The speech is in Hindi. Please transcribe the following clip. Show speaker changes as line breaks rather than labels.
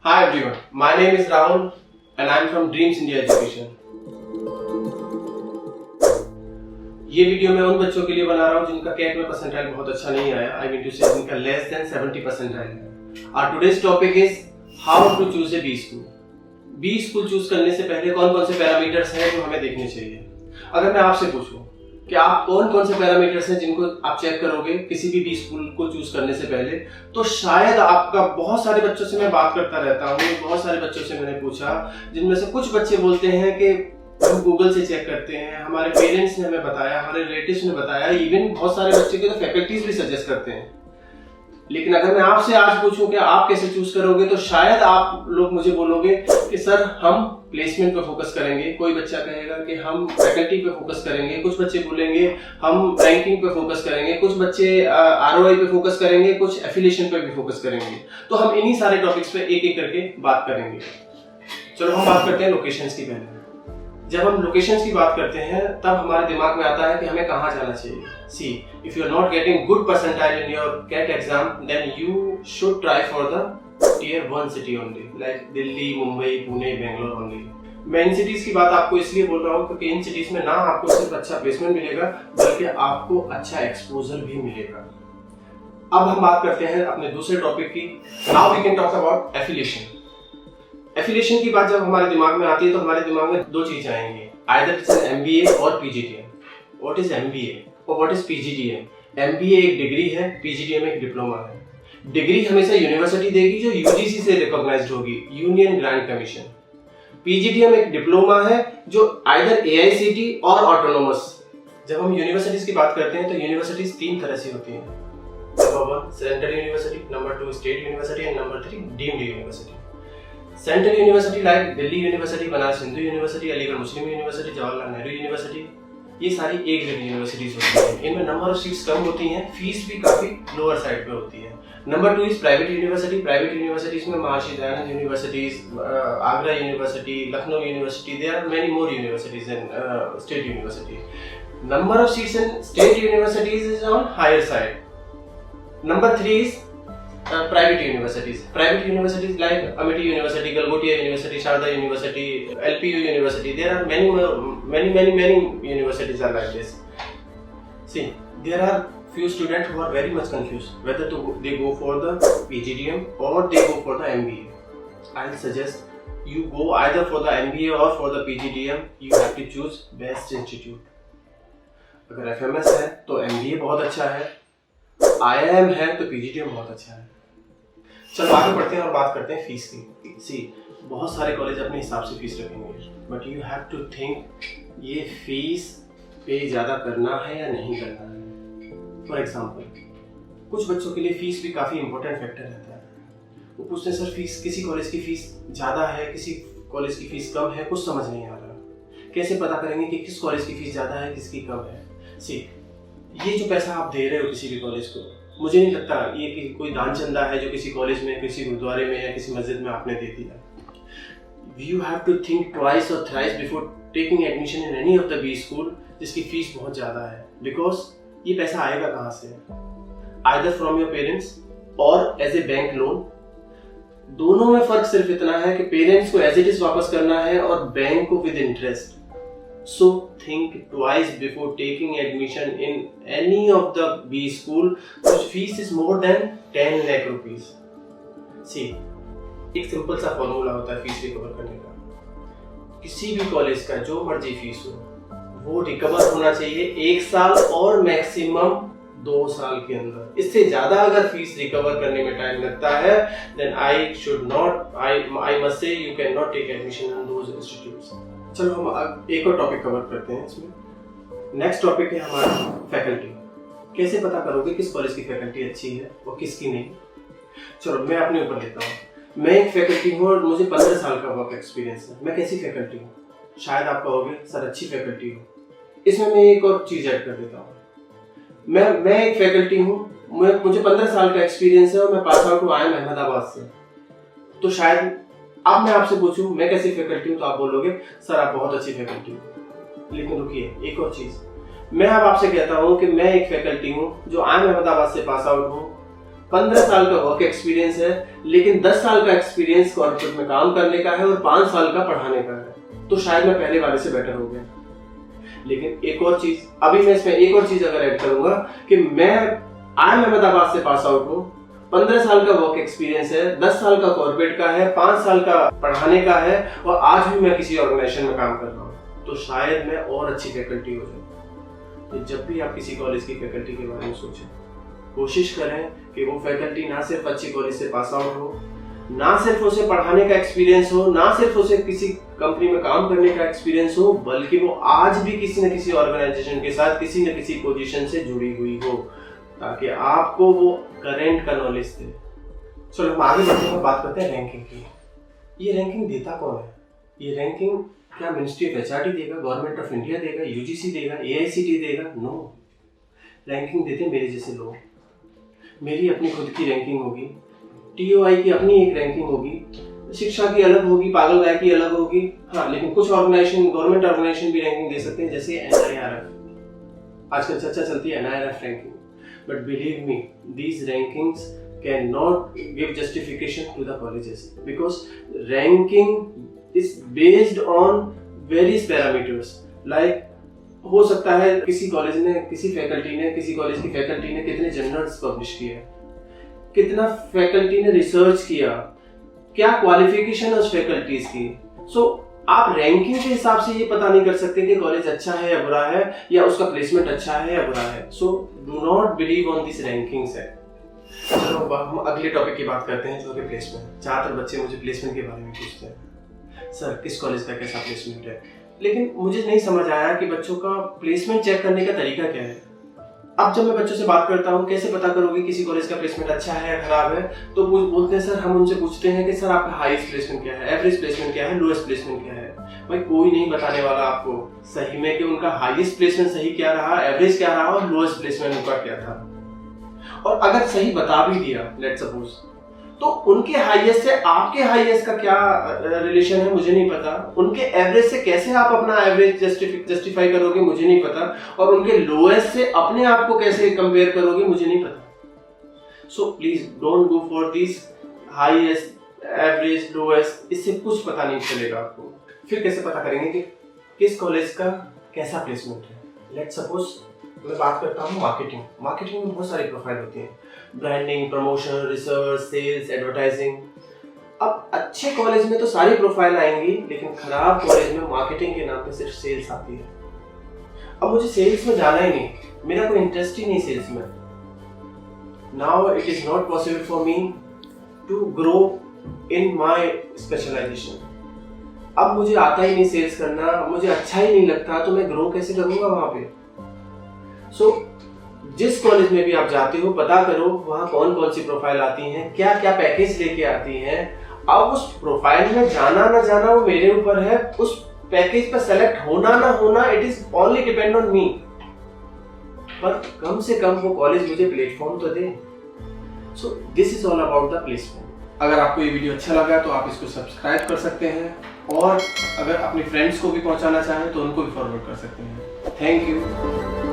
Hi everyone, my name is Rahul and I am from Dreams India Education. ये वीडियो मैं उन बच्चों के लिए बना रहा हूँ जिनका कैट में परसेंटाइल बहुत अच्छा नहीं आया, I mean to say जिनका less than 70 परसेंटाइल है। Our today's topic is how to choose a B school. B school choose करने से पहले कौन कौन से पैरामीटर्स हैं जो हमें देखने चाहिए। अगर मैं आपसे पूछूं कि आप कौन कौन से पैरामीटर्स हैं जिनको आप चेक करोगे किसी भी स्कूल को चूज करने से पहले, तो शायद आपका बहुत सारे बच्चों से मैं बात करता रहता हूँ, बहुत सारे बच्चों से मैंने पूछा, जिनमें से कुछ बच्चे बोलते हैं कि हम गूगल से चेक करते हैं, हमारे पेरेंट्स ने हमें बताया, हमारे रिलेटिव्स ने बताया, इवन बहुत सारे बच्चे के तो फैकल्टीज भी सजेस्ट करते हैं। लेकिन अगर मैं आपसे आज पूछूं कि आप कैसे चूज करोगे, तो शायद आप लोग मुझे बोलोगे कि सर हम प्लेसमेंट पे फोकस करेंगे, कोई बच्चा कहेगा कि हम फैकल्टी पे फोकस करेंगे, कुछ बच्चे बोलेंगे हम रैंकिंग पे फोकस करेंगे, कुछ बच्चे आरओआई पे फोकस करेंगे, कुछ एफिलिएशन पे भी फोकस करेंगे। तो हम इन्हीं सारे टॉपिक्स पे एक एक करके बात करेंगे। चलो हम बात करते हैं लोकेशंस की। पहले जब हम लोकेशंस की बात करते हैं तब हमारे दिमाग में आता है कि हमें कहाँ जाना चाहिए। See if you are not getting good percentile in your CAT exam, then you should try for the tier 1 city only, like Delhi, Mumbai, Pune, Bangalore only. मैं इन सिटीज की बात आपको इसलिए बोल रहा हूँ क्योंकि इन सिटीज में ना आपको सिर्फ अच्छा प्लेसमेंट मिलेगा बल्कि आपको अच्छा एक्सपोजर भी मिलेगा। अब हम बात करते हैं अपने दूसरे टॉपिक की। Now we can talk about affiliation. Affiliation की बात जब हमारे दिमाग में आती है तो हमारे दिमाग में दो चीजें आएंगी, आइदर इट्स एन एमबीए और पीजीडीएम। व्हाट इज एमबीए और व्हाट इज पीजीडीएम? एमबीए एक डिग्री है, पीजीडीएम एक डिप्लोमा है। डिग्री हमेशा यूनिवर्सिटी देगी जो यूजीसी से रिकॉग्नाइज्ड होगी, यूनियन ग्रांट कमीशन। पीजीडीएम एक डिप्लोमा है जो आइदर एआईसीटी और ऑटोनोमस। जब हम यूनिवर्सिटीज की बात करते हैं तो यूनिवर्सिटीज तीन तरह से होती हैं। Number 1 central university, number 2 state university and number 3 deemed university. Central university like Delhi university, Banaras Hindu university, Aligarh Muslim university, Jawaharlal Nehru university, ये सारी एक जगह यूनिवर्सिटीज होती हैं। इनमें नंबर ऑफ सीट्स कम होती हैं, फीस भी काफी लोअर साइड पे होती है। Number 2 is private university. Private universities में Maharshi Dayanand universities, Agra university, Lucknow university, there are many more universities in state university. Number of seats in state universities is on higher side. Number 3 is private universities. Private universities like Amity University, Galgotia University, Sharda University, LPU University. There are many universities are like this. See, there are few students who are very much confused whether they go for the PGDM or they go for the MBA. I'll suggest you go either for the MBA or for the PGDM. You have to choose best institute. अगर FMS है तो MBA बहुत अच्छा है, IIM है तो PGDM बहुत अच्छा है। चलो आगे बढ़ते हैं और बात करते हैं फीस की। सी बहुत सारे कॉलेज अपने हिसाब से फीस रखेंगे, but you have to think ये फीस पे ज़्यादा करना है या नहीं करना है। फॉर एग्जाम्पल कुछ बच्चों के लिए फीस भी काफ़ी इंपॉर्टेंट फैक्टर रहता है। वो पूछते हैं सर फीस, किसी कॉलेज की फीस ज़्यादा है, किसी कॉलेज की फीस कम है, कुछ समझ नहीं आ रहा, कैसे पता करेंगे कि किस कॉलेज की फीस ज़्यादा है किसकी कम है। सी ये जो पैसा आप दे रहे हो किसी भी कॉलेज को, मुझे नहीं लगता ये कि कोई दान चंदा है जो किसी कॉलेज में, किसी गुरुद्वारे में या किसी मस्जिद में आपने दे दिया। You have to think twice और thrice before taking admission in any of the B school जिसकी फीस बहुत ज़्यादा है, बिकॉज ये पैसा आएगा कहाँ से? आइदर फ्रॉम योर पेरेंट्स और एज ए बैंक लोन। दोनों में फर्क सिर्फ इतना है कि पेरेंट्स को एज इट इज वापस करना है और बैंक को with interest. So think twice before taking admission in any of the B school whose fees is more than 10 lakh rupees. See, एक सिंपल सा फॉर्मूला होता है फीस रिकवर करने का। किसी भी कॉलेज का जो मर्जी फीस हो वो रिकवर होना चाहिए 1 साल और मैक्सिमम 2 साल के अंदर। इससे ज्यादा अगर फीस रिकवर करने में टाइम लगता है then I must say you cannot take admission in those institutes. चलो हम एक और टॉपिक कवर करते हैं इसमें। नेक्स्ट टॉपिक है हमारा फैकल्टी। कैसे पता करोगे किस कॉलेज की फैकल्टी अच्छी है और किसकी नहीं? चलो मैं अपने ऊपर लेता हूँ। मैं एक फैकल्टी हूँ और मुझे 15 साल का वर्क एक्सपीरियंस है। मैं कैसी फैकल्टी हूँ? शायद आप कहोगे सर अच्छी फैकल्टी हो। इसमें मैं एक और चीज ऐड कर देता हूँ। मैं एक फैकल्टी हूँ, मुझे 15 साल का एक्सपीरियंस है और मैं पास आउट हुआ है अहमदाबाद से। तो शायद अब मैं आपसे पूछूं मैं कैसी फैकल्टी हूँ तो आप बोलोगे सर आप बहुत अच्छी फैकल्टी हो। लेकिन रुकिए, एक और चीज, मैं अब आपसे कहता हूँ कि मैं एक फैकल्टी हूँ जो आई एम अहमदाबाद से पास आउट हूँ 15 साल का वर्क एक्सपीरियंस है, लेकिन 10 साल का एक्सपीरियंस कॉर्पोरेट में काम करने का है और 5 साल का पढ़ाने का है, तो शायद मैं पहले वाले से बेटर हो गया। लेकिन एक और चीज, अभी मैं इसमें एक और चीज अगर ऐड करूंगा कि मैं IIM अहमदाबाद से पास आउट हूँ, 15 साल का वर्क एक्सपीरियंस है, 10 साल का कॉर्पोरेट का है, 5 साल का पढ़ाने का है, और आज भी मैं किसी ऑर्गेनाइजेशन में काम कर रहा हूँ, तो शायद मैं और अच्छी फैकल्टी हो जाऊँ। तो जब भी आप किसी कॉलेज की फैकल्टी के बारे में सोचें, कोशिश करें कि वो फैकल्टी ना सिर्फ अच्छी कॉलेज से पास आउट हो, ना सिर्फ उसे पढ़ाने का एक्सपीरियंस हो, ना सिर्फ उसे किसी कंपनी में काम करने का एक्सपीरियंस हो, बल्कि वो आज भी किसी न किसी ऑर्गेनाइजेशन के साथ किसी न किसी पोजीशन से जुड़ी हुई हो, ताकि आपको वो करेंट का नॉलेज दे। चलो हम आगे बढ़ते हैं, बात करते हैं रैंकिंग की। ये रैंकिंग देता कौन है? ये रैंकिंग क्या मिनिस्ट्री ऑफ HRD देगा, गवर्नमेंट ऑफ इंडिया देगा, UGC देगा, AICTE देगा? नो, रैंकिंग देते मेरे जैसे लोग। मेरी अपनी खुद की रैंकिंग होगी, TOI की अपनी एक रैंकिंग होगी, शिक्षा की अलग होगी, पागल गाय की अलग होगी। हाँ, लेकिन कुछ ऑर्गेनाइजेशन, गवर्नमेंट ऑर्गेनाइजेशन भी रैंकिंग दे सकते हैं, जैसे NIRF। आजकल चर्चा चलती है NIRF ranking, but believe me, these rankings cannot give justification to the colleges because ranking is based on various parameters. Like हो सकता है किसी कॉलेज ने, किसी कॉलेज की फैकल्टी ने कितने जर्नल्स पब्लिश किए, कितना फैकल्टी ने रिसर्च किया, क्या क्वालिफिकेशन है उस फैकल्टीज की। सो आप रैंकिंग के हिसाब से ये पता नहीं कर सकते कि कॉलेज अच्छा है या बुरा है, या उसका प्लेसमेंट अच्छा है या बुरा है। So do not believe on this rankings है। चलो हम अगले टॉपिक की बात करते हैं, जो कि प्लेसमेंट। ज्यादातर बच्चे मुझे प्लेसमेंट के बारे में पूछते हैं, सर किस कॉलेज का कैसा प्लेसमेंट है, लेकिन मुझे नहीं समझ आया कि बच्चों का प्लेसमेंट चेक करने का तरीका क्या है। अब जब मैं बच्चों से बात करता हूँ, कैसे पता करोगे किसी कॉलेज का प्लेसमेंट अच्छा है या खराब है, तो वो बोलते हैं, सर हम उनसे पूछते हैं कि सर आपका हाईएस्ट प्लेसमेंट क्या है, एवरेज प्लेसमेंट क्या है, लोएस्ट प्लेसमेंट क्या है। भाई कोई नहीं बताने वाला आपको सही में कि उनका हाईएस्ट प्लेसमेंट सही क्या रहा, एवरेज क्या रहा और लोएस्ट प्लेसमेंट उनका क्या था। और अगर सही बता भी दिया, लेट्स सपोज, तो उनके हाईएस्ट से आपके हाईएस्ट का क्या रिलेशन है मुझे नहीं पता, उनके एवरेज से कैसे आप अपना एवरेज जस्टिफाई करोगे मुझे नहीं पता, और उनके लोएस्ट से अपने आप को कैसे कंपेयर करोगे मुझे नहीं पता। So please don't go for this highest, average, lowest, इससे कुछ पता नहीं चलेगा आपको। फिर कैसे पता करेंगे कि किस कॉलेज का कैसा प्लेसमेंट है? लेट्स सपोज मैं बात करता हूँ मार्केटिंग। मार्केटिंग में बहुत सारी प्रोफाइल होती है, branding, promotion, research, sales, advertising. अब अच्छे कॉलेज में तो सारी प्रोफाइल आएंगी, लेकिन खराब कॉलेज में मार्केटिंग के नाम पे सिर्फ सेल्स आती है। अब मुझे सेल्स में जाना ही नहीं, मेरा कोई इंटरेस्ट ही नहीं सेल्स में। Now it is not possible for me to grow in my specialization. अब मुझे आता ही नहीं सेल्स करना, मुझे अच्छा ही नहीं लगता, तो मैं ग्रो कैसे करूंगा वहां पे? सो जिस कॉलेज में भी आप जाते हो, पता करो वहां कौन कौन सी प्रोफाइल आती हैं, क्या क्या पैकेज लेके आती हैं। अब उस प्रोफाइल में जाना ना जाना वो मेरे ऊपर है, उस पैकेज पर सेलेक्ट होना ना होना it is only depend on me. पर कम से कम वो कॉलेज मुझे प्लेटफॉर्म तो दे। So this is all about the placement. अगर आपको ये वीडियो अच्छा लगा तो आप इसको सब्सक्राइब कर सकते हैं, और अगर अपने फ्रेंड्स को भी पहुंचाना चाहें तो उनको भी फॉरवर्ड कर सकते हैं। Thank you.